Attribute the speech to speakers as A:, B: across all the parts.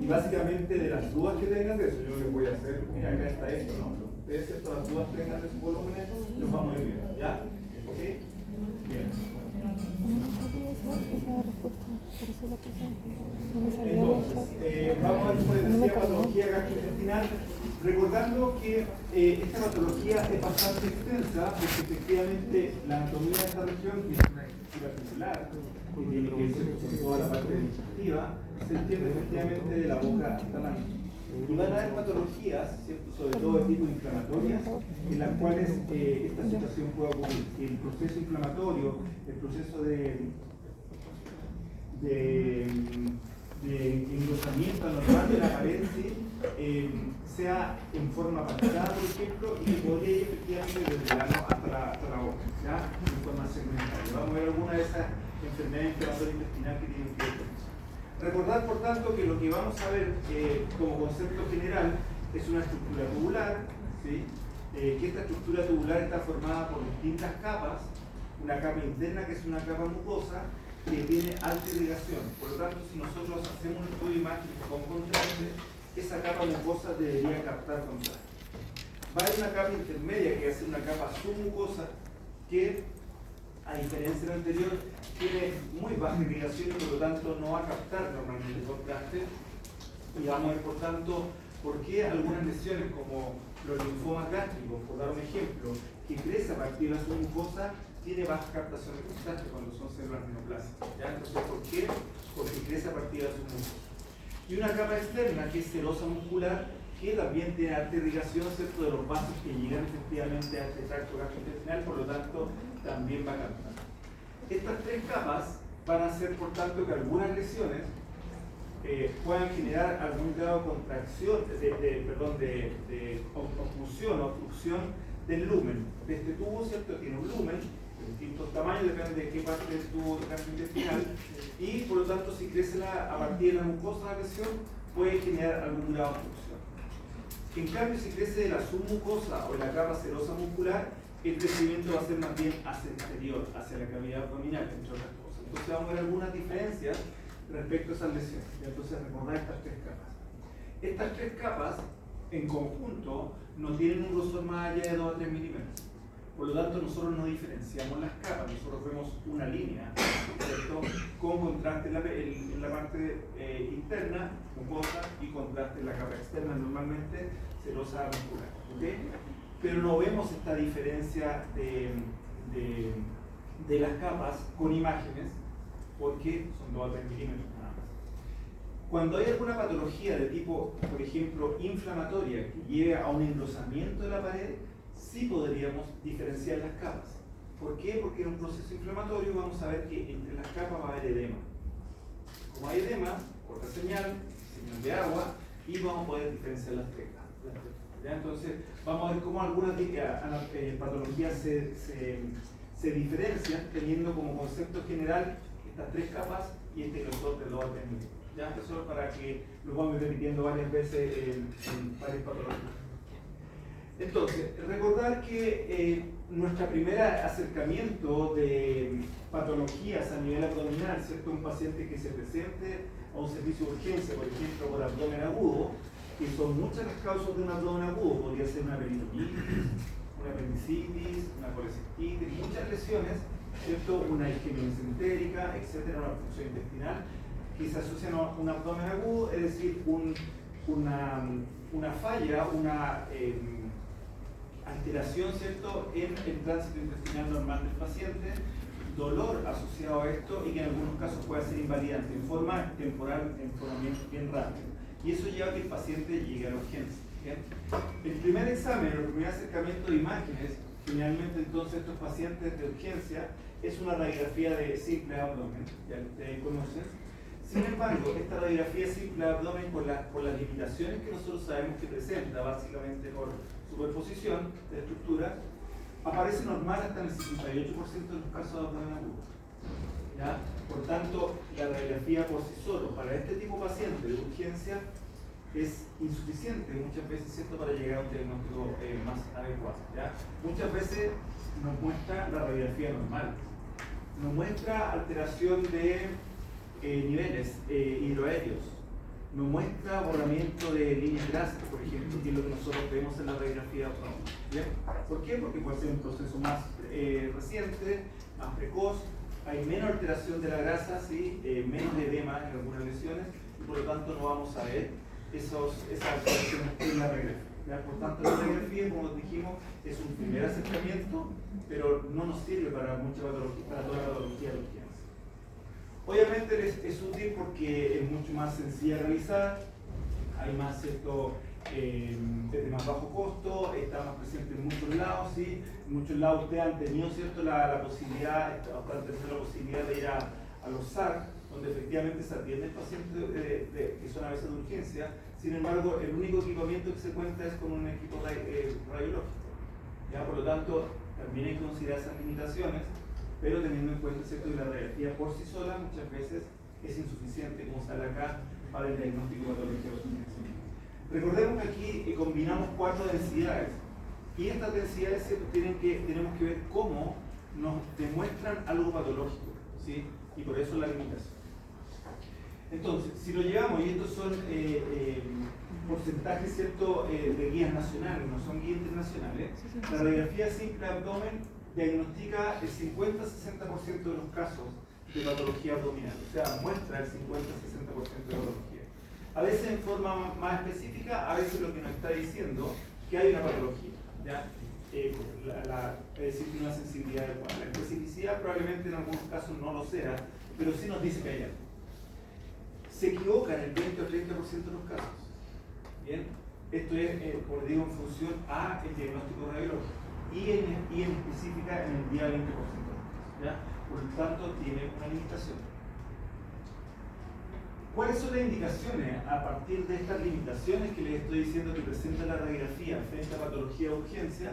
A: Y básicamente de las dudas que tengan de eso, yo les voy a hacer, mira, acá está esto, ¿no? Ustedes, todas las dudas que tengan de su volumen, los vamos a ir viendo, ¿ya? ¿Ok? Bien. Entonces, vamos a ver cómo les decía, patología gastrointestinal, recordando que esta patología es bastante extensa, porque efectivamente la anatomía de esta región, que es una estructura tisular, que tiene que ver con toda la parte digestiva, se entiende efectivamente de la boca hasta la nariz. Y van a haber patologías, ¿cierto? Sobre todo de tipo inflamatorias, en las cuales esta situación puede ocurrir. El proceso inflamatorio, el proceso de engrosamiento anormal de la pared, sea en forma pasada, por ejemplo, y que podría ir efectivamente desde el ano hasta la boca, ¿ya? En forma segmental. Vamos a ver alguna de esas enfermedades inflamatorias intestinales que tienen que ver con eso. Recordar, por tanto, que lo que vamos a ver como concepto general es una estructura tubular, ¿sí? Que esta estructura tubular está formada por distintas capas, una capa interna que es una capa mucosa que tiene alta irrigación. Por lo tanto, si nosotros hacemos un estudio imágico con contraste, esa capa mucosa debería captar contraste. Va a haber una capa intermedia que va a ser una capa submucosa que, a diferencia del anterior, tiene muy baja irrigación y por lo tanto no va a captar normalmente el contraste. Y vamos a ver, por tanto, por qué algunas lesiones como los linfomas gástricos, por dar un ejemplo, que crece a partir de la submucosa, tiene baja captación de contraste cuando son células neoplásicas. ¿Ya? Entonces, ¿por qué? Porque crece a partir de la submucosa. Y una capa externa que es serosa muscular, que también tiene alta irrigación, ¿cierto?, de los vasos que llegan efectivamente a este tracto gastrointestinal, por lo tanto, también va a captar. Estas tres capas van a hacer, por tanto, que algunas lesiones puedan generar algún grado de contracción, de oclusión o obstrucción del lumen. De este tubo, ¿cierto?, tiene un lumen de distintos tamaños, depende de qué parte del tubo gastrointestinal, y por lo tanto, si crece a partir de la mucosa la lesión, puede generar algún grado de obstrucción. En cambio, si crece de la submucosa o de la capa serosa muscular, el crecimiento va a ser más bien hacia el exterior, hacia la cavidad abdominal, entre otras cosas. Entonces vamos a ver algunas diferencias respecto a esas lesiones. Entonces recordar estas tres capas. Estas tres capas, en conjunto, no tienen un grosor más allá de 2 a 3 milímetros. Por lo tanto, nosotros no diferenciamos las capas, nosotros vemos una línea, ¿cierto?, con contraste en la parte interna, mucosa, y contraste en la capa externa, normalmente serosa muscular. ¿Okay? Pero no vemos esta diferencia de las capas con imágenes, porque son 2 a 3 milímetros nada más. Cuando hay alguna patología de tipo, por ejemplo, inflamatoria, que lleve a un engrosamiento de la pared, sí podríamos diferenciar las capas. ¿Por qué? Porque en un proceso inflamatorio vamos a ver que entre las capas va a haber edema. Como hay edema, corta señal de agua, y vamos a poder diferenciar las tres capas. ¿Ya? Entonces, vamos a ver cómo algunas patologías se diferencian teniendo como concepto general estas tres capas y este grosor de 2 a 3 milímetros. ¿Ya? Eso es para que lo vamos repitiendo varias veces en varias patologías. Entonces, recordar que nuestro primer acercamiento de patologías a nivel abdominal, ¿cierto? Un paciente que se presente a un servicio de urgencia, por ejemplo, por abdomen agudo, que son muchas las causas de un abdomen agudo, podría ser una peritonitis, una apendicitis, una colecistitis, muchas lesiones, ¿cierto? Una isquemia mesentérica, etcétera, una obstrucción intestinal, que se asocian a un abdomen agudo, es decir, una falla, una alteración, ¿cierto?, en el tránsito intestinal normal del paciente, dolor asociado a esto y que en algunos casos puede ser invalidante en forma temporal, en forma bien rápida. Y eso lleva a que el paciente llegue a la urgencia. ¿Bien? El primer examen, el primer acercamiento de imágenes, generalmente entonces estos pacientes de urgencia, es una radiografía de simple abdomen, ya ustedes conocen. Sin embargo, esta radiografía simple de abdomen, por las limitaciones que nosotros sabemos que presenta, básicamente por superposición de estructuras, aparece normal hasta en el 68% de los casos de abdomen agudo. ¿Ya? Por tanto, la radiografía por sí solo para este tipo de paciente de urgencia es insuficiente muchas veces, ¿cierto?, para llegar a un diagnóstico más adecuado. ¿Ya? Muchas veces nos muestra la radiografía normal, nos muestra alteración de niveles hidroaéreos, me muestra borramiento de líneas grasas, por ejemplo, que es lo que nosotros vemos en la radiografía autónoma. ¿Bien? ¿Por qué? Porque puede ser un proceso más reciente, más precoz, hay menos alteración de la grasa, ¿sí? Menos edema en algunas lesiones, y por lo tanto no vamos a ver esas alteraciones en la radiografía. ¿Ya? Por tanto, la radiografía, como dijimos, es un primer acercamiento, pero no nos sirve para mucha patología, para toda la patología de urgencia. Obviamente es útil porque es mucho más sencilla de realizar, hay más desde más bajo costo, está más presente en muchos lados, ¿sí? En muchos lados ustedes han tenido, ¿cierto?, la posibilidad, han tenido la posibilidad de ir a los SAR, donde efectivamente se atienden pacientes que son a veces de urgencia. Sin embargo, el único equipamiento que se cuenta es con un equipo radiológico. ¿Ya? Por lo tanto, también hay que considerar esas limitaciones, pero teniendo en cuenta, ¿cierto?, que la radiografía por sí sola muchas veces es insuficiente, como sale acá, para el diagnóstico patológico. Recordemos que aquí combinamos 4 densidades, y estas densidades, ¿cierto?, tenemos que ver cómo nos demuestran algo patológico, ¿sí? Y por eso la limitación. Entonces, si lo llevamos, y estos son porcentajes, ¿cierto?, de guías nacionales, no son guías internacionales, la radiografía simple abdomen diagnostica el 50-60% de los casos de patología abdominal, o sea, muestra el 50-60% de patología. A veces en forma más específica, a veces lo que nos está diciendo que hay una patología, ¿ya? Es decir, una sensibilidad adecuada. La especificidad probablemente en algunos casos no lo sea, pero sí nos dice que hay algo. Se equivoca en el 20 o 30% de los casos. ¿Bien? Esto es, como digo, en función a el diagnóstico radiológico y en específica en el día 20%. ¿Ya? Por lo tanto, tiene una limitación. ¿Cuáles son las indicaciones a partir de estas limitaciones que les estoy diciendo que presenta la radiografía frente a patología de urgencia?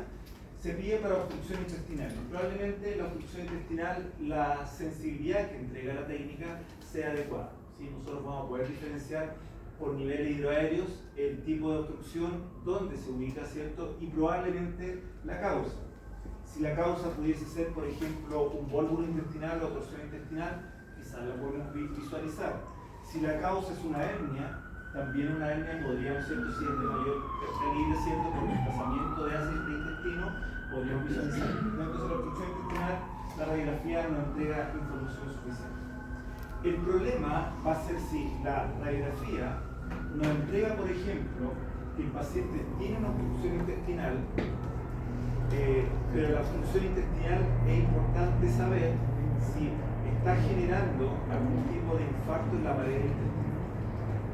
A: Se pide para obstrucción intestinal. Probablemente la obstrucción intestinal, la sensibilidad que entrega la técnica sea adecuada. ¿Sí? Nosotros vamos a poder diferenciar por niveles hidroaéreos el tipo de obstrucción, dónde se ubica, ¿cierto? Y probablemente la causa. Si la causa pudiese ser, por ejemplo, un vólvulo intestinal o torsión intestinal, quizás la podemos visualizar. Si la causa es una hernia, también una hernia podríamos, ¿cierto?, si es de mayor calibre, ¿cierto?, por desplazamiento de ácido de intestino, podríamos visualizar. Entonces, la obstrucción intestinal, la radiografía no entrega información suficiente. El problema va a ser si la radiografía nos entrega, por ejemplo, que el paciente tiene una obstrucción intestinal, pero la obstrucción intestinal es importante saber si está generando algún tipo de infarto en la pared del intestino,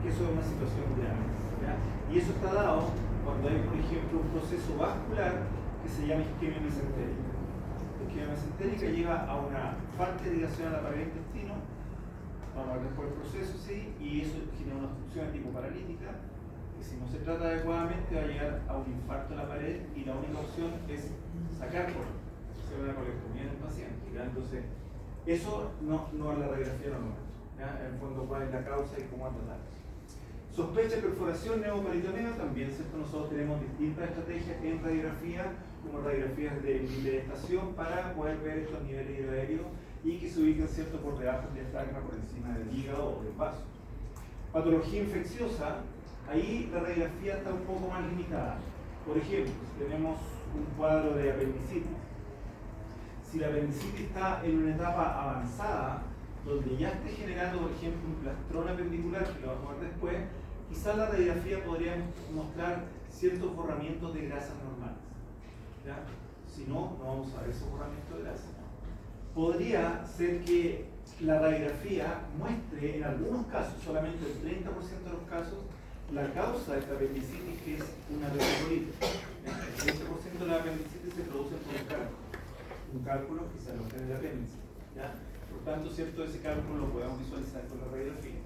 A: que eso es una situación grave, ¿ya? Y eso está dado cuando hay, por ejemplo, un proceso vascular que se llama isquemia mesentérica. La isquemia mesentérica lleva a una falta de irrigación a la pared del intestino, vamos a ver después el proceso, ¿sí? Y eso genera una obstrucción de tipo paralítica, que si no se trata adecuadamente va a llegar a un infarto en la pared, y la única opción es sacar por hacer una colectomía en el paciente, ¿ya? Entonces, eso no es la radiografía normal, ¿ya? En el fondo, cuál es la causa y cómo tratar. Sospecha de perforación neumoperitoneo, también, ¿cierto? Nosotros tenemos distintas estrategias en radiografía, como radiografías de estación, para poder ver estos niveles hidroaéreos y que se ubiquen, ¿cierto?, por debajo del diafragma, por encima del hígado o del vaso. Patología infecciosa, ahí la radiografía está un poco más limitada. Por ejemplo, si tenemos un cuadro de apendicitis, si la apendicitis está en una etapa avanzada, donde ya esté generando, por ejemplo, un plastrón apendicular, que lo vamos a ver después, quizás la radiografía podría mostrar ciertos borramientos de grasas normales, ¿ya? Si no, no vamos a ver esos borramientos de grasa. Podría ser que la radiografía muestre, en algunos casos, solamente el 30% de los casos, la causa de esta apendicitis, que es una reticulitis. El 30% de la apendicitis se produce por un cálculo que se aloja en el apéndice, ¿ya? Por tanto, ¿cierto?, ese cálculo lo podemos visualizar con la radiografía.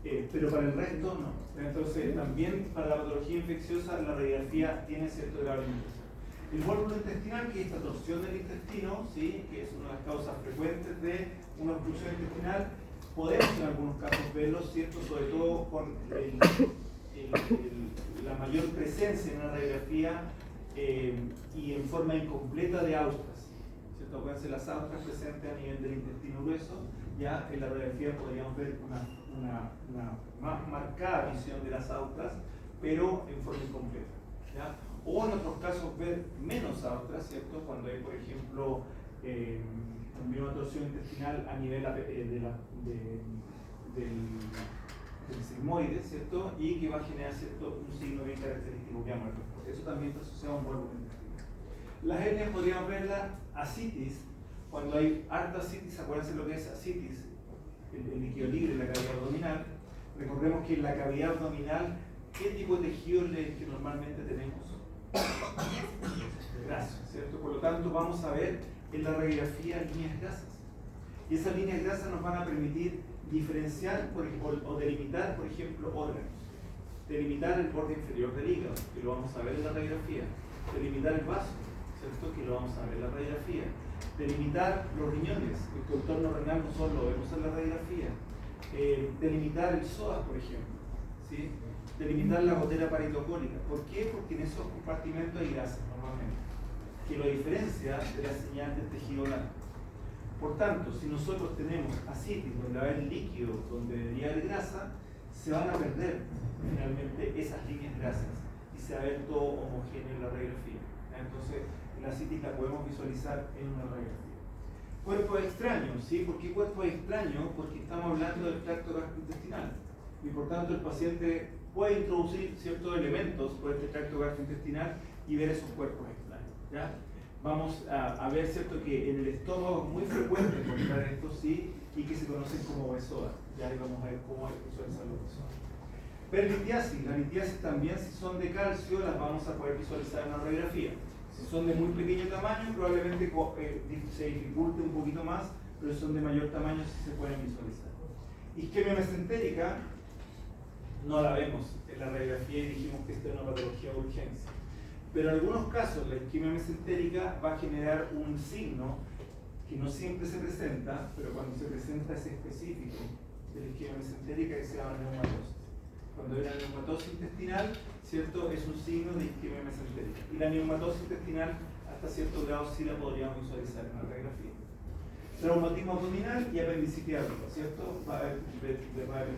A: Pero para el resto no. Entonces, también para la patología infecciosa, la radiografía tiene cierto grado de limitación. El vólvulo intestinal, que es esta torsión del intestino, ¿sí?, que es una de las causas frecuentes de una obstrucción intestinal, podemos en algunos casos verlo, ¿cierto?, sobre todo con la mayor presencia en una radiografía y en forma incompleta de austras, ¿cierto? Pueden ser las austras presentes a nivel del intestino grueso, ya en la radiografía podríamos ver una más marcada visión de las aortas, pero en forma incompleta, ¿ya? O en otros casos ver menos aortas, ¿cierto? Cuando hay, por ejemplo, un miotorsión intestinal a nivel del sigmoide, ¿cierto? Y que va a generar, ¿cierto?, un signo bien característico que llama el cuerpo. Eso también está asociado a un buen volumen intestinal. Las hernias podríamos verla ascitis, cuando hay harta ascitis. Acuérdense lo que es ascitis, el líquido libre en la cavidad abdominal. Recordemos que en la cavidad abdominal, ¿qué tipo de tejido es el que normalmente tenemos? Graso, ¿cierto? Por lo tanto, vamos a ver en la radiografía líneas grasas. Y esas líneas grasas nos van a permitir diferenciar o delimitar, por ejemplo, órganos. Delimitar el borde inferior del hígado, que lo vamos a ver en la radiografía. Delimitar el vaso, ¿cierto?, que lo vamos a ver en la radiografía. Delimitar los riñones, el contorno renal no solo lo vemos en la radiografía. Delimitar el psoas, por ejemplo, ¿sí? Delimitar la gotera paritocólica. ¿Por qué? Porque en esos compartimentos hay grasa normalmente, que lo diferencia de la señal del tejido blanco. Por tanto, si nosotros tenemos ascitis, donde va a haber líquido, donde debería haber grasa, se van a perder finalmente esas líneas grasas y se va a ver todo homogéneo en la radiografía. Entonces, la ascitis la podemos visualizar en una radiografía. Cuerpos extraños, ¿sí? ¿Por qué cuerpos extraños? Porque estamos hablando del tracto gastrointestinal y por tanto el paciente puede introducir ciertos elementos por este tracto gastrointestinal y ver esos cuerpos extraños, ¿ya? Vamos a ver, ¿cierto?, que en el estómago es muy frecuente encontrar esto, sí, y que se conocen como besoa. Ya ahí vamos a ver cómo hay que visualizar los besoa. Perlitiasis. Las litiasis también, si son de calcio, las vamos a poder visualizar en la radiografía. Si son de muy pequeño tamaño, probablemente se dificulte un poquito más, pero si son de mayor tamaño sí se pueden visualizar. Isquemia mesentérica no la vemos en la radiografía y dijimos que esta es una patología de urgencia. Pero en algunos casos la isquemia mesentérica va a generar un signo que no siempre se presenta, pero cuando se presenta es específico de la isquemia mesentérica, que se llama neumatosis. Cuando hay una neumatosis intestinal, ¿cierto?, es un signo de isquemia mesentérica. Y la neumatosis intestinal hasta cierto grado sí la podríamos visualizar en la radiografía. Traumatismo abdominal y apendicitis aguda, ¿cierto? Va a depender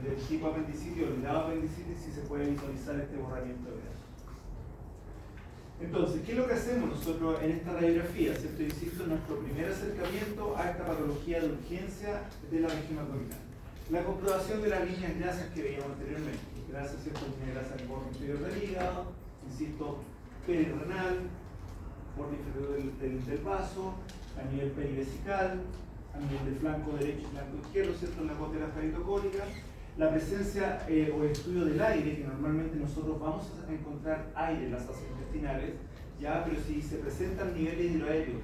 A: del tipo de apendicitis o el grado de apendicitis si se puede visualizar este borramiento de grasa. Entonces, ¿qué es lo que hacemos nosotros en esta radiografía? ¿Cierto? Insisto, en nuestro primer acercamiento a esta patología de urgencia de la región abdominal. La comprobación de las líneas grasas que veíamos anteriormente. Grasas, ¿cierto? Líneas grasas en el borde inferior del hígado, insisto, perirenal, borde inferior del vaso, a nivel perivesical, a nivel del flanco derecho y flanco izquierdo, ¿cierto?, en la gotera paritocólica. La presencia o estudio del aire, que normalmente nosotros vamos a encontrar aire en las asas intestinales, ya, pero si se presentan niveles hidroaéreos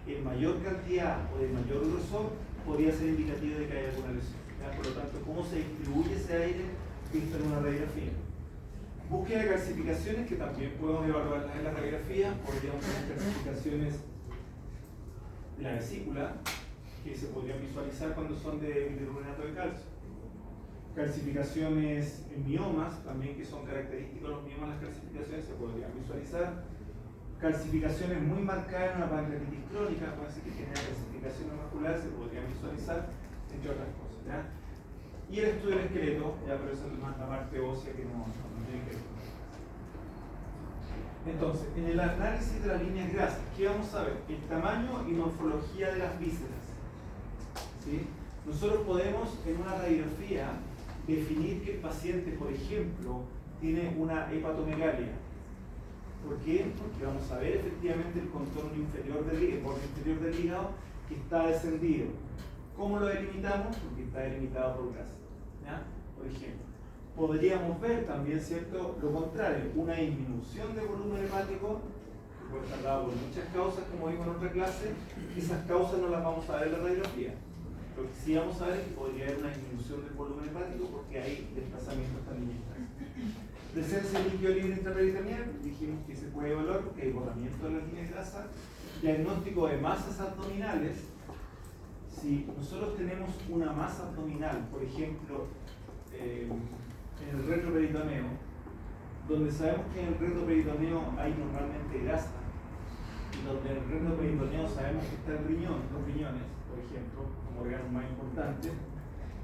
A: en mayor cantidad o de mayor grosor, podría ser indicativo de que hay alguna lesión. ¿Ya? Por lo tanto, ¿cómo se distribuye ese aire visto en una radiografía? Búsqueda de calcificaciones, que también podemos evaluarlas en la radiografía. Podríamos tener calcificaciones de la vesícula, que se podrían visualizar cuando son de bicarbonato de calcio. Calcificaciones en miomas, también que son característicos de los miomas, las calcificaciones se podrían visualizar. Calcificaciones muy marcadas en una pancreatitis crónica, puede ser que genera calcificación vascular, se podrían visualizar, entre otras cosas, ¿ya? Y el estudio del esqueleto, ya, pero eso es más la parte ósea que no tiene que ver. Entonces, en el análisis de las líneas grasas, ¿qué vamos a ver? El tamaño y morfología de las vísceras, ¿sí? Nosotros podemos en una radiografía definir que el paciente, por ejemplo, tiene una hepatomegalia. ¿Por qué? Porque vamos a ver efectivamente el contorno inferior del hígado, el borde inferior del hígado, que está descendido. ¿Cómo lo delimitamos? Porque está delimitado por grasa, ¿ya? Por ejemplo. Podríamos ver también, ¿cierto?, lo contrario, una disminución de volumen hepático, que puede estar dado por muchas causas, como vimos en otra clase. Esas causas no las vamos a ver en la radiografía. Lo que sí vamos a ver es que podría haber una disminución del volumen hepático porque hay desplazamientos también. Presencia de líquido libre intraperitoneal, dijimos que se puede evaluar porque hay borramiento de las líneas de grasa. Diagnóstico de masas abdominales. Si nosotros tenemos una masa abdominal, por ejemplo, en el retroperitoneo, donde sabemos que en el retroperitoneo hay normalmente grasa, y donde en el retroperitoneo sabemos que está el riñón, los riñones, por ejemplo, como órganos más importantes,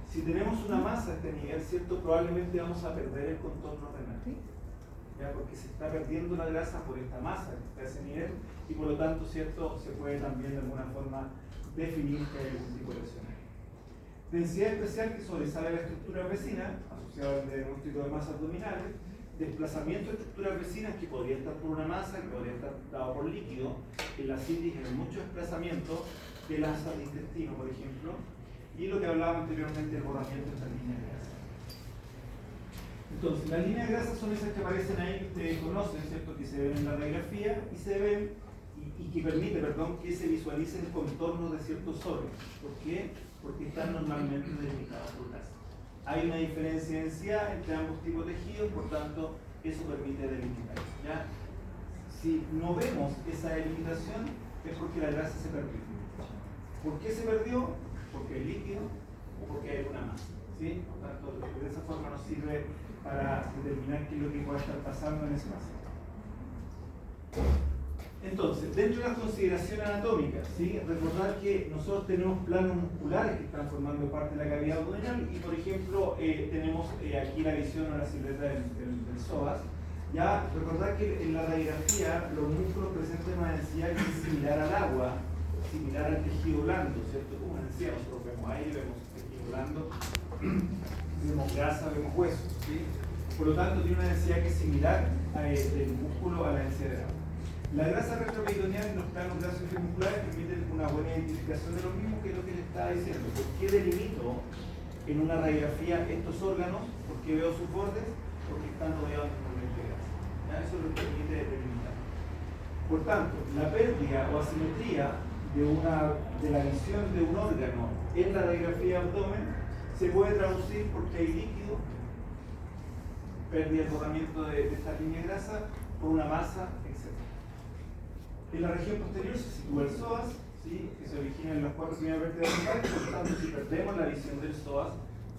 A: si tenemos una masa a este nivel, ¿cierto? Probablemente vamos a perder el contorno renal, ¿ya? Porque se está perdiendo la grasa por esta masa que está a ese nivel y por lo tanto, ¿cierto? Se puede también de alguna forma definir que hay algún tipo de lesión. Densidad especial que sobresale la estructura vecina, asociada al diagnóstico de masas abdominales, desplazamiento de estructuras vecinas que podría estar por una masa, que podría estar dado por líquido, en la citis hay mucho desplazamiento de las asas de intestino, por ejemplo, y lo que hablaba anteriormente, el borramiento de estas líneas de grasa. Entonces, las líneas de grasa son esas que aparecen ahí, que ustedes conocen, ¿cierto? Que se ven en la radiografía y se ven, y que permite, perdón, que se visualice el contorno de ciertos órganos. ¿Por qué? Porque están normalmente delimitados por grasa. Hay una diferencia de densidad entre ambos tipos de tejidos, por tanto, eso permite delimitar, ¿ya? Si no vemos esa delimitación, es porque la grasa se perdió. ¿Por qué se perdió? Porque hay líquido o porque hay una masa, ¿sí? Por tanto, de esa forma nos sirve para determinar qué es lo que puede estar pasando en ese masa. Entonces, dentro de las consideraciones anatómicas, ¿sí? Recordar que nosotros tenemos planos musculares que están formando parte de la cavidad abdominal y, por ejemplo, tenemos aquí la visión o la silueta del psoas. Ya, recordar que en la radiografía los músculos presentan una densidad que es similar al agua, similar al tejido blando, ¿cierto? Como decía, nosotros vemos aire, vemos tejido blando, vemos grasa, vemos huesos, ¿sí? Por lo tanto, tiene una densidad que es similar del músculo a la densidad del agua. La grasa retroperitoneal en los planos grasos musculares permiten una buena identificación de los mismos, que es lo que le estaba diciendo. ¿Por qué delimito en una radiografía estos órganos? ¿Por qué veo sus bordes? Porque están rodeados normalmente de grasa. ¿Ya? Eso es lo que permite delimitar. Por tanto, la pérdida o asimetría de la visión de un órgano en la radiografía de abdomen se puede traducir porque hay líquido, pérdida y borramiento de esta línea de grasa por una masa, etc. En la región posterior se sitúa el psoas, ¿sí? Que se origina en las 4 primeras vértebras frontales. Por lo tanto, si perdemos la visión del psoas,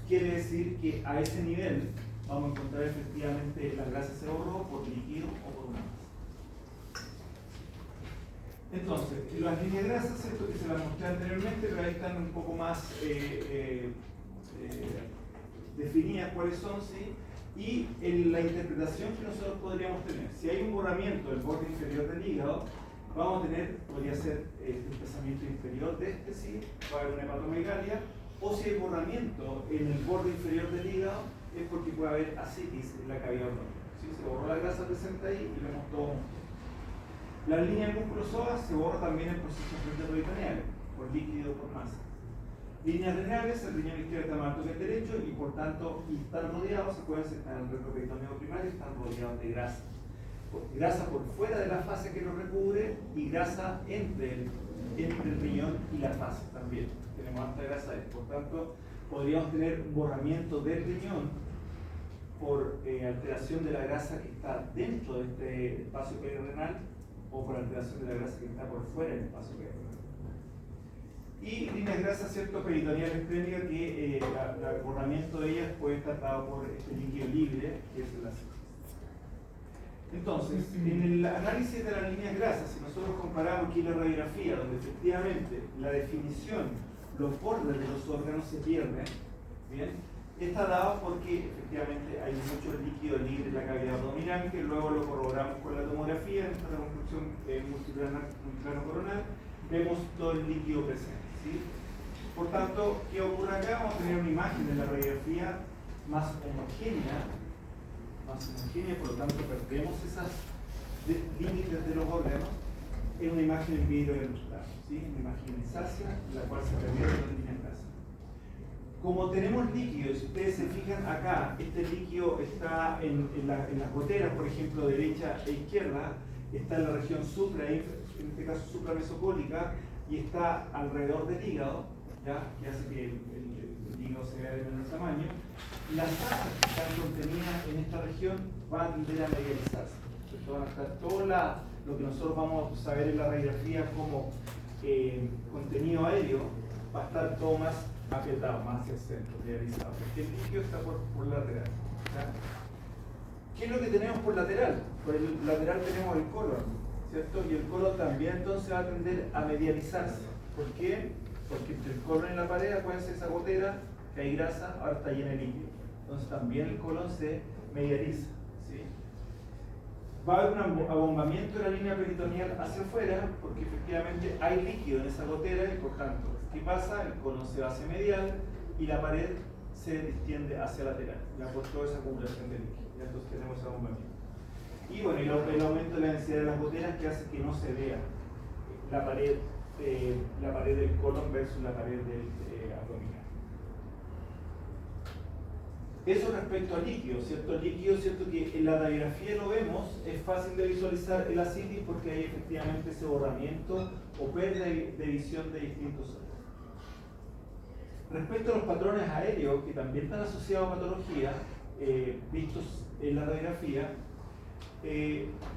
A: quiere decir que a ese nivel vamos a encontrar efectivamente la grasa se borró por líquido o por una masa. Entonces, las líneas grasas, esto que se las mostré anteriormente, pero ahí están un poco más definidas cuáles son, ¿sí? Y en la interpretación que nosotros podríamos tener, si hay un borramiento del borde inferior del hígado, vamos a tener, podría ser desplazamiento inferior de este, sí, va a haber una hepatomegalia, o si hay borramiento en el borde inferior del hígado, es porque puede haber ascitis en la cavidad abdominal, ¿sí? Se borró la grasa presente ahí y vemos todo junto. La línea del músculo psoas se borra también en procesos retroperitoneales, por líquido o por masa. Líneas renales, el riñón izquierdo está más alto que el derecho y por tanto, y están rodeados, se pueden sentar en el retroperitoneo primario, están rodeados de grasa. Grasa por fuera de la fase que lo recubre y grasa entre el riñón y la fase también. Tenemos alta grasa ahí. Por tanto, podríamos tener un borramiento del riñón por alteración de la grasa que está dentro de este espacio perirenal o por alteración de la grasa que está por fuera del espacio perirenal. Y líneas grasas, ¿cierto? Peritoneales clínicas que el borramiento de ellas puede estar dado por este líquido libre, que es el ácido. Entonces, en el análisis de las líneas grasas, si nosotros comparamos aquí la radiografía, donde efectivamente la definición, los bordes de los órganos se pierden, ¿bien? Está dado porque efectivamente hay mucho líquido libre en la cavidad abdominal, que luego lo corroboramos con la tomografía, en esta reconstrucción multiplano coronal, vemos todo el líquido presente, ¿sí? Por tanto, ¿qué ocurre acá? Vamos a tener una imagen de la radiografía más homogénea, por lo tanto perdemos esas límites de los órganos en una imagen en vidrio del plano, ¿sí? Una imagen grisácea, en la cual se perdieron las líneas grasas. Como tenemos líquido, si ustedes se fijan acá, este líquido está en las goteras, por ejemplo, derecha e izquierda, está en la región supra, en este caso supramesocólica, y está alrededor del hígado, ¿ya? Que hace que el hígado se vea de menor tamaño. Las masas que están contenidas en esta región van a tender a medializarse. Entonces van a estar todo lo que nosotros vamos a saber en la radiografía como contenido aéreo, va a estar todo más apretado, más hacia el centro, medializado. Porque el líquido está por lateral, ¿ya? ¿Qué es lo que tenemos por lateral? Por el lateral tenemos el colon, ¿cierto? Y el colon también entonces va a tender a medializarse. ¿Por qué? porque entre el colon y la pared, acuérdense esa gotera, que hay grasa, ahora está llena de líquido. Entonces también el colon se medializa, ¿sí? Va a haber un abombamiento de la línea peritoneal hacia afuera, porque efectivamente hay líquido en esa gotera y por tanto, ¿qué pasa? El colon se va hacia medial y la pared se distiende hacia lateral, ya por toda esa acumulación de líquido. Ya entonces tenemos ese abombamiento. Y bueno, el aumento de la densidad de las goteras que hace que no se vea la pared del colon versus la pared del abdominal. Eso respecto al líquido, ¿cierto? El líquido, ¿cierto? Que en la radiografía lo vemos, es fácil de visualizar el ascitis porque hay efectivamente ese borramiento o pérdida de visión de distintos ojos. Respecto a los patrones aéreos, que también están asociados a patología, vistos en la radiografía,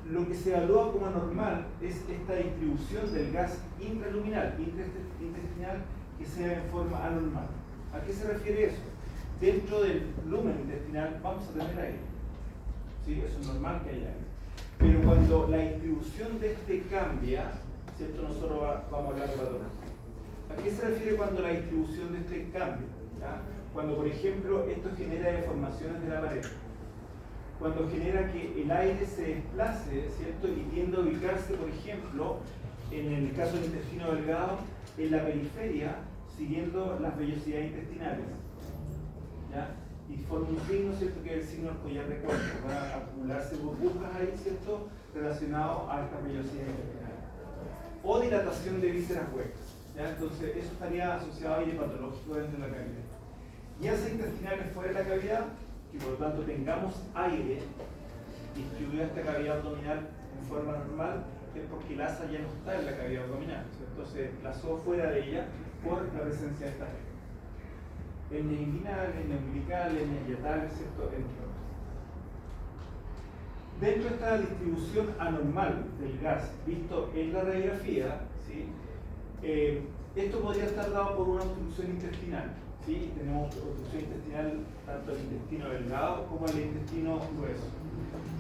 A: lo que se evalúa como anormal es esta distribución del gas intraluminal, intestinal, que sea en forma anormal. ¿A qué se refiere eso? Dentro del lumen intestinal vamos a tener aire. ¿Sí? Eso es normal que haya aire. Pero cuando la distribución de este cambia, ¿cierto? Nosotros vamos a hablar de patología. ¿A qué se refiere cuando la distribución de este cambia? ¿Ya? Cuando, por ejemplo, esto genera deformaciones de la pared. Cuando genera que el aire se desplace, ¿cierto? Y tiende a ubicarse, por ejemplo, en el caso del intestino delgado, en la periferia, siguiendo las vellosidades intestinales. ¿Ya? Y forma un signo, ¿cierto? Que es el signo del collar de cuerpo. Van a acumularse burbujas ahí, ¿cierto? Relacionado a estas vellosidades intestinales. O dilatación de vísceras huecas. ¿Ya? Entonces, eso estaría asociado a aire patológico dentro de la cavidad. Guías intestinales fuera de la cavidad, que por lo tanto tengamos aire distribuido a esta cavidad abdominal en forma normal, es porque el asa ya no está en la cavidad abdominal, ¿cierto? Entonces lazó fuera de ella por la presencia de esta regla. Hernias inguinales, hernias umbilicales, hernias hiatales, ¿cierto? Entre otros. Dentro de esta distribución anormal del gas visto en la radiografía, ¿sí? Esto podría estar dado por una obstrucción intestinal. ¿Sí? Tenemos obstrucción intestinal tanto el intestino delgado como el intestino grueso.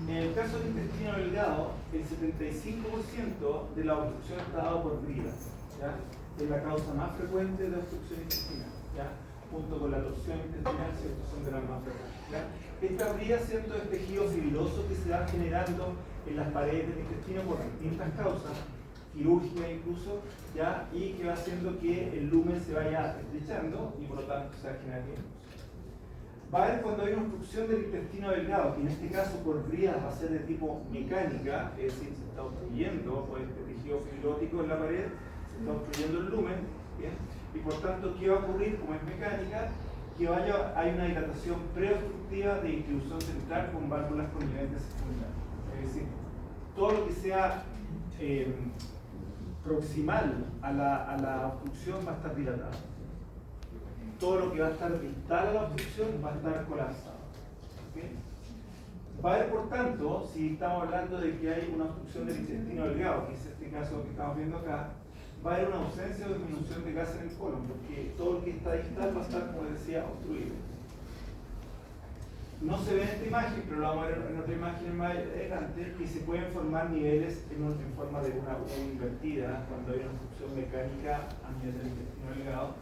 A: En el caso del intestino delgado, el 75% de la obstrucción está dado por bridas. ¿Ya? Es la causa más frecuente de obstrucción intestinal. ¿Ya? Junto con la torsión intestinal, ¿cierto? Son de las más frecuentes. ¿Ya? Esta brida, ¿cierto? Es tejido fibroso que se va generando en las paredes del intestino por distintas causas, quirúrgica incluso, ¿ya? Y que va haciendo que el lumen se vaya estrechando y por lo tanto se va a generar bien. Va a haber cuando hay una obstrucción del intestino delgado, que en este caso por bridas va a ser de tipo mecánica, es decir, se está obstruyendo por este tejido fibrótico en la pared, se está obstruyendo el lumen, ¿bien? Y por tanto, ¿qué va a ocurrir? Como es mecánica, que hay una dilatación preobstructiva de distribución central con válvulas conniventes secundarias. Es decir, todo lo que sea proximal a la obstrucción va a estar dilatado. Todo lo que va a estar distal a la obstrucción va a estar colapsado. ¿Okay? Va a haber, por tanto, si estamos hablando de que hay una obstrucción del intestino delgado, que es este caso que estamos viendo acá, va a haber una ausencia o disminución de gas en el colon, porque todo lo que está distal va a estar, como decía, obstruido. No se ve en esta imagen, pero lo vamos a ver en otra imagen más adelante, que se pueden formar niveles en forma de una U invertida cuando hay una obstrucción mecánica a nivel del intestino delgado.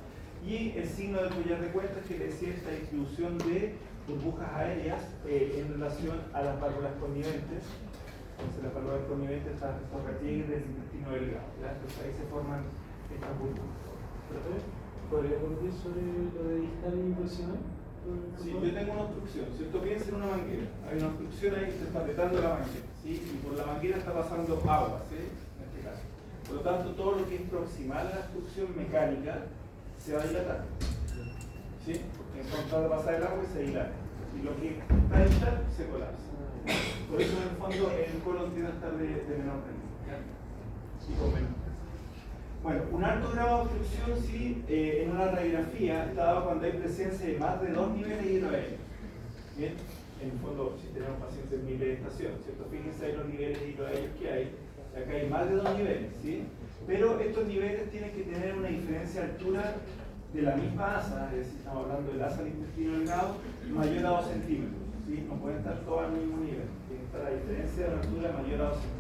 A: Y el signo del collar de cuentas que le decía esta distribución de burbujas aéreas en relación a las válvulas conniventes. Entonces las válvulas conniventes están estos repliegues del intestino delgado. ¿Ya? Entonces ahí se forman estas burbujas.
B: ¿Podría volver sobre lo de distal y proximal?
A: Sí, yo tengo una obstrucción, ¿cierto? Piensa en una manguera. Hay una obstrucción ahí que se está apretando la manguera, ¿sí? Y por la manguera está pasando agua, ¿sí? En este caso. Por lo tanto, todo lo que es proximal a la obstrucción mecánica se va a dilatar, ¿sí? Porque en cuanto va a pasar el agua y se dilata. Y lo que está distal se colapsa. Por eso, en el fondo, el colon tiene que estar de menor rendimiento, ¿ya? Y con menos. Bueno, un alto grado de obstrucción, sí, en una radiografía está dado cuando hay presencia de más de 2 niveles hidroaéreos. Bien, en el fondo, si tenemos pacientes en nivel de estación, ¿cierto? Fíjense ahí los niveles hidroaéreos que hay. Acá hay más de 2 niveles, ¿sí? Pero estos niveles tienen que tener una diferencia de altura de la misma asa, es decir, estamos hablando del asa del intestino delgado, mayor a 2 centímetros, ¿sí? No pueden estar todos al mismo nivel, tiene que estar a diferencia de la altura mayor a 2 centímetros.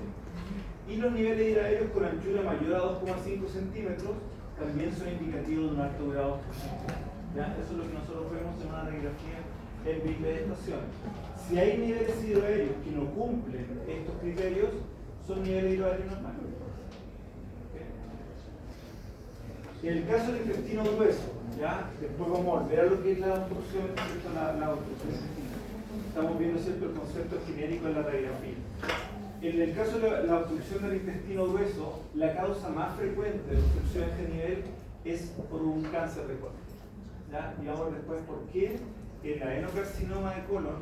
A: Y los niveles hidroaéreos con anchura mayor a 2,5 centímetros también son indicativos de un alto grado de obstrucción. ¿Ya? Eso es lo que nosotros vemos en una radiografía en bipedestaciones. Si hay niveles hidroaéreos que no cumplen estos criterios, son niveles hidroaéreos normales. ¿Okay? En el caso del intestino grueso, ¿ya? Después vamos a volver a lo que es la obstrucción, la obstrucción intestinal. Estamos viendo, ¿cierto?, el concepto genérico en la radiografía. En el caso de la obstrucción del intestino grueso, la causa más frecuente de obstrucción a este nivel es por un cáncer de colon. ¿Ya? Y vamos después por qué el adenocarcinoma de colon,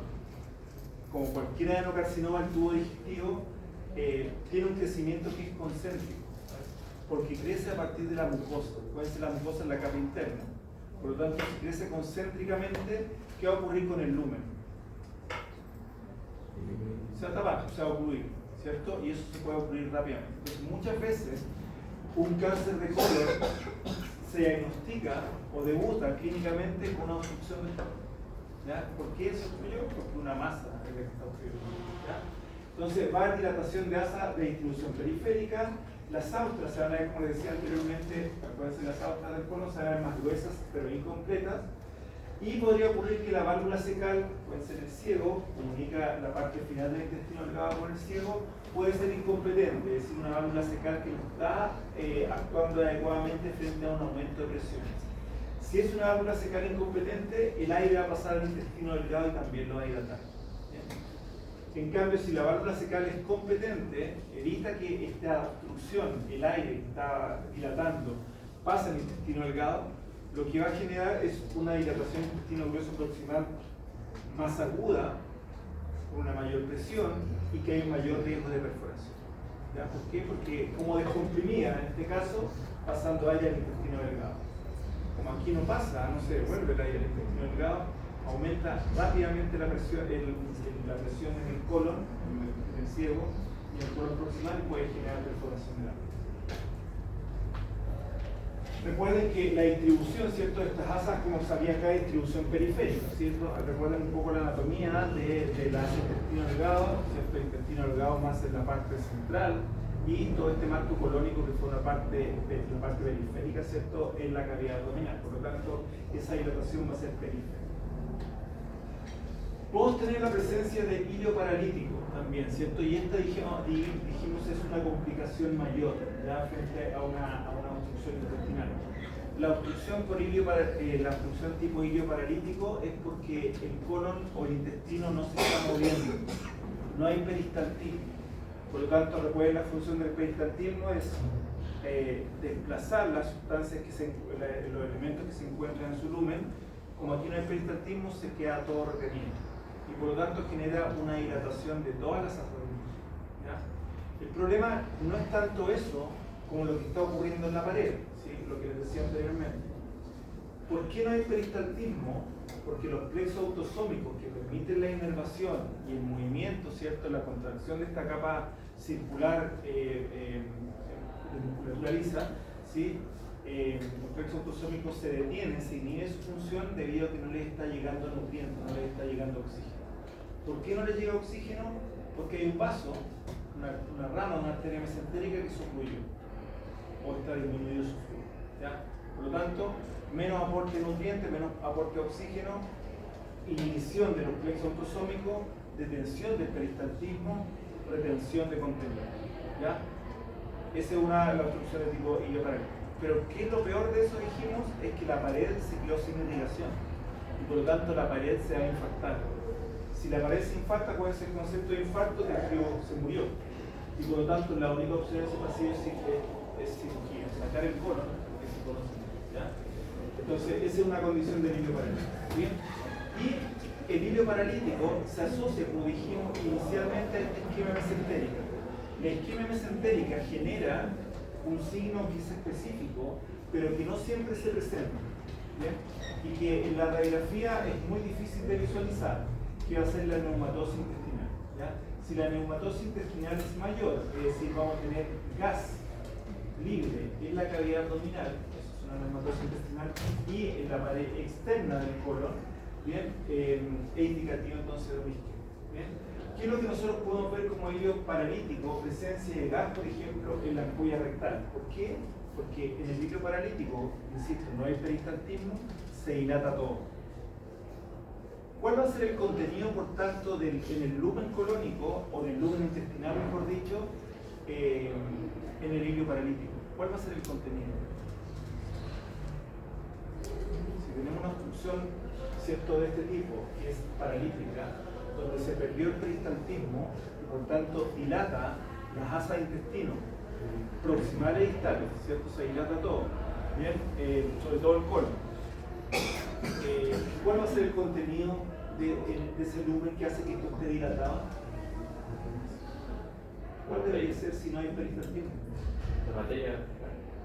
A: como cualquier adenocarcinoma del tubo digestivo, tiene un crecimiento que es concéntrico, porque crece a partir de la mucosa. Puede ser la mucosa en la capa interna. Por lo tanto, si crece concéntricamente, ¿qué va a ocurrir con el lumen? Se va a tapar, se va a ocluir, ¿cierto? Y eso se puede ocurrir rápidamente. Entonces, muchas veces, un cáncer de colon se diagnostica o debuta clínicamente con una obstrucción del colon. ¿Ya? ¿Por qué se obstruyó? Porque una masa es la que está obstruyendo. ¿Ya? Entonces va a haber dilatación de asa de distribución periférica. Las austras se van a ver, como les decía anteriormente, acuérdense, las austras del colon se van a ver más gruesas pero incompletas. Y podría ocurrir que la válvula cecal, puede ser el ciego, comunica la parte final del intestino delgado con el ciego, puede ser incompetente, es decir, una válvula cecal que no está actuando adecuadamente frente a un aumento de presiones. Si es una válvula cecal incompetente, el aire va a pasar al intestino delgado y también lo va a dilatar. ¿Bien? En cambio, si la válvula cecal es competente, evita que esta obstrucción, el aire que está dilatando, pase al intestino delgado, lo que va a generar es una dilatación del intestino grueso proximal más aguda, con una mayor presión y que hay un mayor riesgo de perforación. ¿Ya? ¿Por qué? Porque como descomprimida, en este caso, pasando aire al intestino delgado. Como aquí no pasa, no se devuelve el aire al intestino delgado, aumenta rápidamente la presión en el colon, en el ciego, y en el colon proximal puede generar perforación de la piel. Recuerden que la distribución, ¿cierto?, de estas asas, como sabía acá, es distribución periférica, ¿cierto? Recuerden un poco la anatomía de la asa intestino delgado, ¿cierto? El intestino delgado más en la parte central y todo este marco colónico que fue la parte periférica, ¿cierto?, en la cavidad abdominal. Por lo tanto, esa dilatación va a ser periférica. Podemos tener la presencia de hilo paralítico también, ¿cierto? Y esta dijimos es una complicación mayor, ¿ya? Frente a una obstrucción intestinal. La obstrucción tipo hilo paralítico es porque el colon o el intestino no se está moviendo, no hay peristaltismo. Por lo tanto, recuerden, la función del peristaltismo es desplazar las sustancias, los elementos que se encuentran en su lumen. Como aquí no hay peristaltismo, se queda todo retenido. Y por lo tanto genera una dilatación de todas las asas. El problema no es tanto eso como lo que está ocurriendo en la pared, ¿sí? Lo que les decía anteriormente. ¿Por qué no hay peristaltismo? Porque los plexos autosómicos que permiten la inervación y el movimiento, ¿cierto?, la contracción de esta capa circular musculariza, ¿sí? Los plexos autosómicos se detienen, se inhibe su función debido a que no les está llegando nutrientes, no les está llegando oxígeno. ¿Por qué no les llega oxígeno? Porque hay un vaso, una rama, una arteria mesentérica que se ocluyó o está disminuido su flujo. ¿Ya? Por lo tanto, menos aporte de nutrientes, menos aporte de oxígeno, inhibición de los plexos autosómicos, detención del peristaltismo, retención de contenido. ¿Ya? Esa es una de las obstrucciones de tipo hilo paralítico. Pero ¿qué es lo peor de eso? Dijimos, es que la pared se quedó sin irrigación y por lo tanto la pared se va a infartar. Si la pared se infarta, ¿cuál es el concepto de infarto? Que el frío se murió. Y por lo tanto, la única opción en ese paciente es cirugía, sacar el colon, porque ese colon se muere. ¿Ya? Entonces, esa es una condición del hilo paralítico. ¿Bien? Y el hilo paralítico se asocia, como dijimos inicialmente, a esta isquemia mesentérica. La isquemia mesentérica genera un signo que es específico, pero que no siempre se presenta. ¿Bien? Y que en la radiografía es muy difícil de visualizar, que va a ser la neumatosis intestinal. ¿Ya? Si la neumatosis intestinal es mayor, es decir, vamos a tener gas libre en la cavidad abdominal, eso es una neumatosis intestinal, y en la pared externa del colon, ¿bien? Es indicativo entonces de una isquemia. ¿Bien? ¿Qué es lo que nosotros podemos ver como hilo paralítico? Presencia de gas, por ejemplo, en la ampolla rectal. ¿Por qué? Porque en el líquido paralítico, insisto, no hay peristaltismo, se dilata todo. ¿Cuál va a ser el contenido, por tanto, en el lumen colónico, o en el lumen intestinal, mejor dicho, en el líquido paralítico? ¿Cuál va a ser el contenido? Si tenemos una obstrucción, ¿cierto?, de este tipo, que es paralítica, donde se perdió el peristaltismo y por tanto dilata las asas de intestino, proximales y distales, ¿cierto? Se dilata todo, ¿bien? Sobre todo el colon. ¿Cuál va a ser el contenido de ese lumen que hace que esto esté dilatado? ¿Cuál debería ser si no hay peristaltismo?
B: La materia.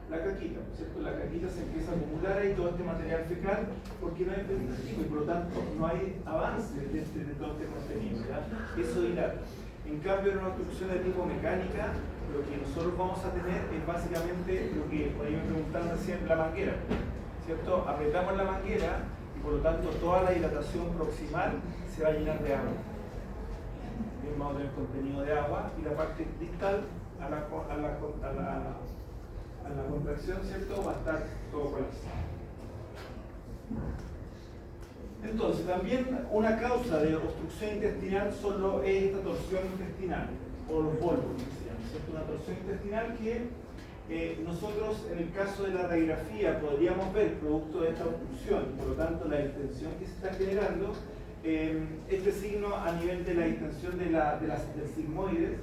A: La caquita, ¿cierto? La caquita se empieza a acumular ahí todo este material fecal porque no hay peristaltismo y por lo tanto no hay avance de todo este contenido, ¿ya? Eso dilata. En cambio, en una obstrucción de tipo mecánica, lo que nosotros vamos a tener es básicamente lo que por ahí me preguntaban recién, la manguera, ¿cierto? Apretamos la manguera y por lo tanto toda la dilatación proximal se va a llenar de agua. Bien, vamos a tener contenido de agua y la parte distal a la contracción, ¿cierto? Va a estar todo colapsado. Entonces, también una causa de obstrucción intestinal solo es esta torsión intestinal, o los volvos, que se llama, ¿cierto? Una torsión intestinal que nosotros, en el caso de la radiografía, podríamos ver producto de esta obstrucción, y por lo tanto la distensión que se está generando, este signo a nivel de la distensión del sigmoides,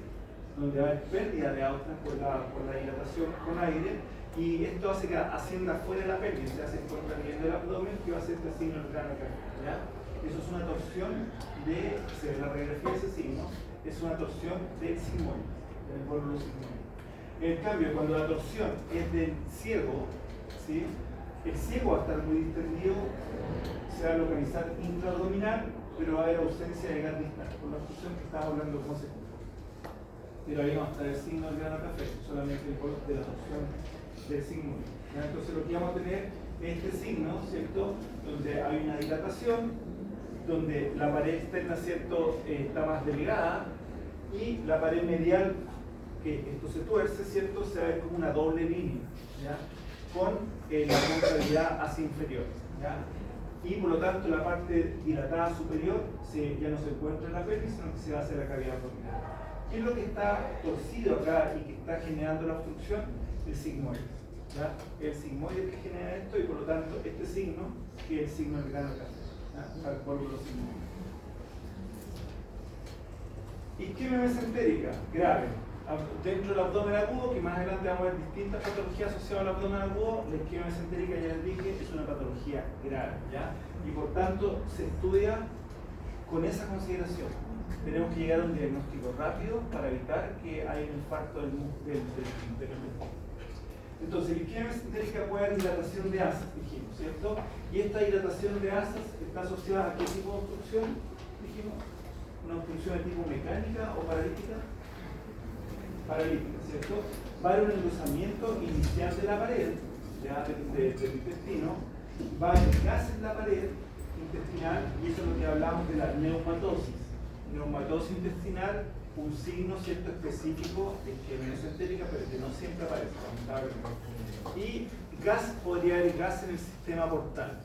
A: donde va a haber pérdida de austras por la dilatación con aire, y esto hace que ascienda fuera de la pelvis, se hace contra el nivel del abdomen, que va a ser este signo del grano cardíaco, ¿ya? Eso es una torsión la radiografía de ese signo, es una torsión del sigmoide, del bólulo sigmoide. En cambio, cuando la torsión es del ciego, ¿sí?, el ciego va a estar muy distendido, se va a localizar intraabdominal, pero va a haber ausencia de gas distal, por la función que estamos hablando como se cumple. Pero ahí va a estar el signo del grano café, solamente el color de la torsión del signo. Entonces lo que vamos a tener es este signo, ¿cierto?, donde hay una dilatación, donde la pared externa, ¿cierto?, está más delgada, y la pared medial, que esto se tuerce, ¿cierto?, se va a ver como una doble línea, ¿ya?, con la contrariedad hacia inferior, ¿ya? Y por lo tanto la parte dilatada superior ya no se encuentra en la pelvis, sino que se va hacia la cavidad abdominal. ¿Qué es lo que está torcido acá y que está generando la obstrucción? El sigmoide, ¿ya? El sigmoide que genera esto, y por lo tanto este signo, que es el signo del grano café, al pólvulo sigmoide. Isquemia mesentérica, grave. Dentro del abdomen agudo, que más adelante vamos a ver distintas patologías asociadas al abdomen agudo, la isquemia mesentérica, ya les dije, es una patología grave, ¿ya? Y por tanto se estudia con esa consideración. Tenemos que llegar a un diagnóstico rápido para evitar que haya un infarto del intestino. Entonces, la isquemia mesentérica puede haber dilatación de asas, dijimos, ¿cierto? Y esta dilatación de asas está asociada a qué tipo de obstrucción, dijimos. ¿Una obstrucción de tipo mecánica o paralítica? Paralítica, ¿cierto? Va a haber un engrosamiento inicial de la pared, ya del intestino, va a haber gas en la pared intestinal, y eso es lo que hablamos de la neumatosis. Neumatosis intestinal, un signo, ¿cierto?, específico de isquemia mesentérica, pero que no siempre aparece, lamentablemente. Y gas, podría haber gas en el sistema portal.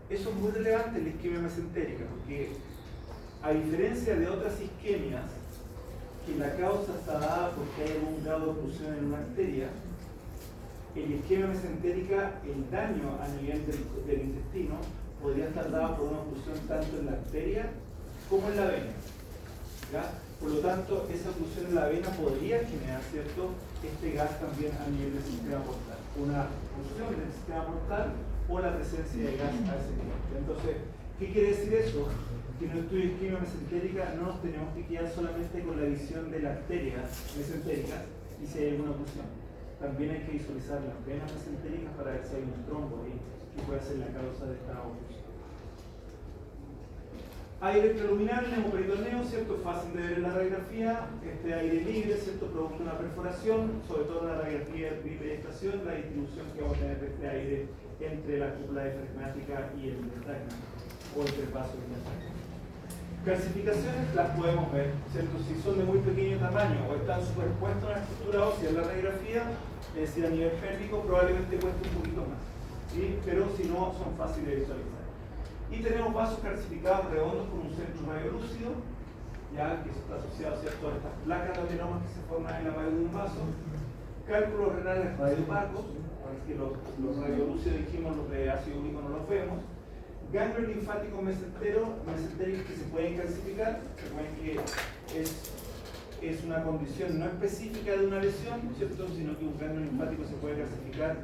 A: Eso es muy relevante en la isquemia mesentérica, porque a diferencia de otras isquemias, que la causa está dada porque hay algún grado de oclusión en una arteria, en la isquemia mesentérica el daño a nivel del intestino podría estar dado por una oclusión tanto en la arteria como en la vena, ¿ya? Por lo tanto, esa oclusión en la vena podría generar, ¿cierto?, este gas también a nivel del sistema portal. Una oclusión del sistema portal o la presencia de gas a ese nivel. Entonces, ¿qué quiere decir eso? Que en el estudio de isquemia mesentérica no nos tenemos que quedar solamente con la visión de la arteria mesentérica y si hay alguna oclusión. También hay que visualizar las venas mesentéricas para ver si hay un trombo ahí que puede ser la causa de esta oclusión. Aire extraluminal, neumoperitoneo, ¿cierto? Fácil de ver en la radiografía. Este aire libre, ¿cierto?, producto de una perforación, sobre todo en la radiografía de bipenetración, la distribución que vamos a tener de este aire entre la cúpula diafragmática y el diafragma, o entre el vaso y el diafragma. Calcificaciones las podemos ver, ¿cierto? Si son de muy pequeño tamaño o están superpuestos a la estructura ósea en la radiografía, es decir, a nivel pélvico, probablemente cueste un poquito más, ¿sí? Pero si no, son fáciles de visualizar. Y tenemos vasos calcificados redondos con un centro radiolúcido, ya que eso está asociado, ¿cierto?, a estas placas de adenomas que se forman en la pared de un vaso. Cálculos renales radiopacos, que los radiolúcidos dijimos, los de ácido úrico no los vemos. Ganglios linfáticos mesentéricos que se pueden calcificar. Recuerden que es una condición no específica de una lesión, ¿cierto?, sino que un ganglio linfático se puede calcificar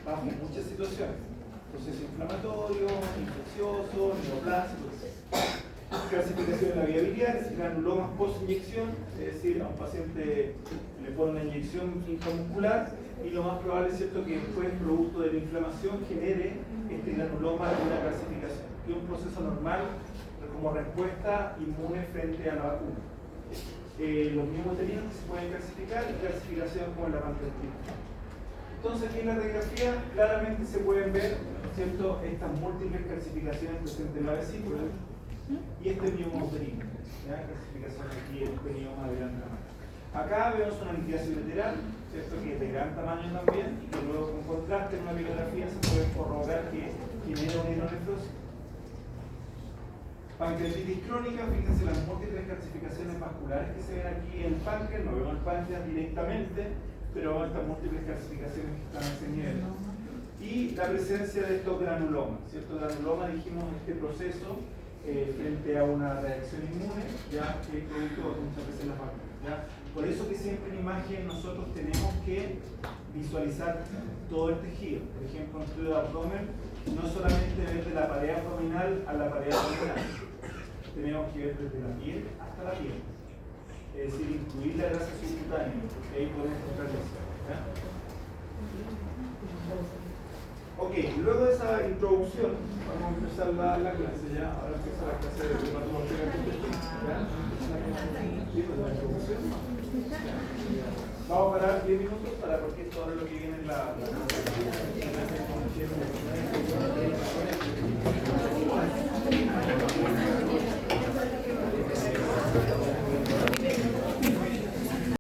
A: bajo muchas situaciones. Proceso inflamatorio, infeccioso, neoplásico, etc. Calcificación de la vía biliar, granulomas post-inyección, es decir, a un paciente le pone una inyección intramuscular y lo más probable es cierto que después, producto de la inflamación, genere este granuloma de una calcificación, que es un proceso normal como respuesta inmune frente a la vacuna. Los mismos tenidos que se pueden calcificar y calcificaciones como en la pancreatitis. Entonces aquí en la radiografía claramente se pueden ver, ¿cierto?, estas múltiples calcificaciones presentes en la vesícula y este mioma uterino, ¿ya? Calcificación aquí en un penioma de gran tamaño. Acá vemos una litiasis lateral, ¿cierto?, que es de gran tamaño también y que luego con contraste en una bibliografía se puede corroborar que genera una hidronefrosis. Pancreatitis crónica, fíjense las múltiples calcificaciones vasculares que se ven aquí en el páncreas, no vemos el páncreas directamente, pero estas múltiples calcificaciones que están a ese nivel. Y la presencia de estos granulomas, ¿cierto? Granuloma, dijimos, este proceso frente a una reacción inmune, ya que es producto muchas veces las vacunas, ¿ya? Por eso que siempre en imagen nosotros tenemos que visualizar todo el tejido. Por ejemplo, en estudio de abdomen, no solamente desde la pared abdominal a la pared abdominal, tenemos que ver desde la piel hasta la piel. Es decir, incluir la grasa subcutánea, porque ahí podemos encontrar eso, ¿ya? Ok, luego de esa introducción, vamos a empezar la clase ya. Ahora empieza la clase de patología intestinal. ¿Sí? Pues la introducción. Vamos a parar 10 minutos porque esto ahora es lo que viene en la